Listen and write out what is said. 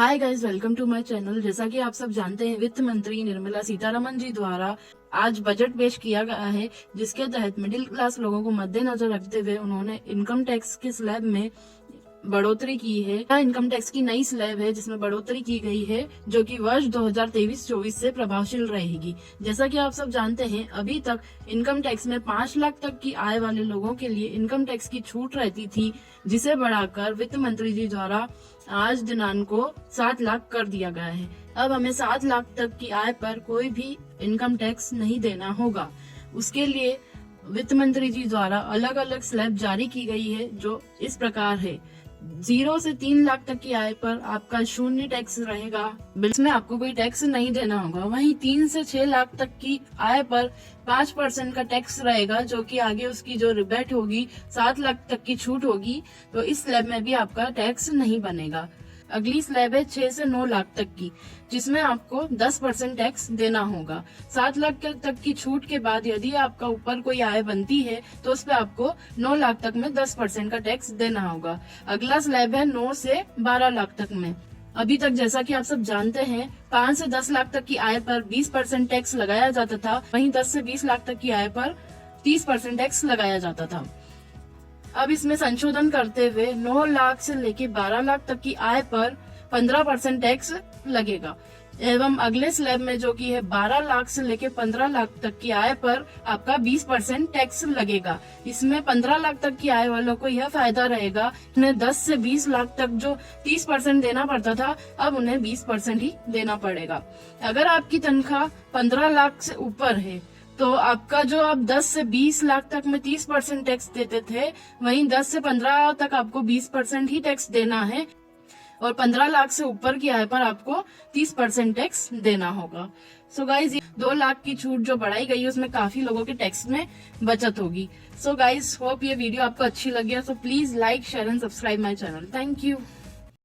Hi guys, welcome to my channel. जैसा कि आप सब जानते हैं, वित्त मंत्री निर्मला सीतारमण जी द्वारा आज बजट पेश किया गया है, जिसके तहत मिडिल क्लास लोगों को मद्देनजर रखते हुए उन्होंने इनकम टैक्स के स्लैब में बढ़ोतरी की है। यह इनकम टैक्स की नई स्लैब है जिसमें बढ़ोतरी की गई है, जो कि वर्ष 2023-24 से प्रभावशील रहेगी। जैसा कि आप सब जानते हैं, अभी तक इनकम टैक्स में 5 लाख तक की आय वाले लोगों के लिए इनकम टैक्स की छूट रहती थी, जिसे बढ़ाकर वित्त मंत्री जी द्वारा आज दिनांक को 7 लाख कर दिया गया है। अब हमें 7 लाख तक की आय पर कोई भी इनकम टैक्स नहीं देना होगा। उसके लिए वित्त मंत्री जी द्वारा अलग अलग स्लैब जारी की गई है, जो इस प्रकार है। 0 से 3 लाख तक की आय पर आपका शून्य टैक्स रहेगा, बिल्स में आपको कोई टैक्स नहीं देना होगा। वहीं 3 से 6 लाख तक की आय पर 5% का टैक्स रहेगा, जो कि आगे उसकी जो रिबेट होगी 7 लाख तक की छूट होगी, तो इस स्लैब में भी आपका टैक्स नहीं बनेगा। अगली स्लैब है 6 से 9 लाख तक की, जिसमें आपको 10% टैक्स देना होगा। 7 लाख तक की छूट के बाद यदि आपका ऊपर कोई आय बनती है तो उस पर आपको 9 लाख तक में 10% का टैक्स देना होगा। अगला स्लैब है 9 से 12 लाख तक में। अभी तक जैसा कि आप सब जानते हैं, 5 से 10 लाख तक की आय पर 20% टैक्स लगाया जाता था, वहीं 10 से 20 लाख तक की आय पर 30% टैक्स लगाया जाता था। अब इसमें संशोधन करते हुए 9 लाख से लेके 12 लाख तक की आय पर 15% टैक्स लगेगा, एवं अगले स्लैब में जो कि है 12 लाख से लेके 15 लाख तक की आय पर आपका 20% टैक्स लगेगा। इसमें 15 लाख तक की आय वालों को यह फायदा रहेगा, उन्हें 10 से 20 लाख तक जो 30% देना पड़ता था, अब उन्हें 20% ही देना पड़ेगा। अगर आपकी तनख्वाह 15 लाख से ऊपर है तो आपका जो आप 10 से 20 लाख तक में 30% टैक्स देते थे, वहीं 10 से 15 तक आपको 20% ही टैक्स देना है, और 15 लाख से ऊपर की आय पर आपको 30% टैक्स देना होगा। सो गाइज, 2 लाख की छूट जो बढ़ाई गई है उसमें काफी लोगों के टैक्स में बचत होगी। सो गाइज, होप ये वीडियो आपको अच्छी लगी है। So please like, share and subscribe my channel. Thank you.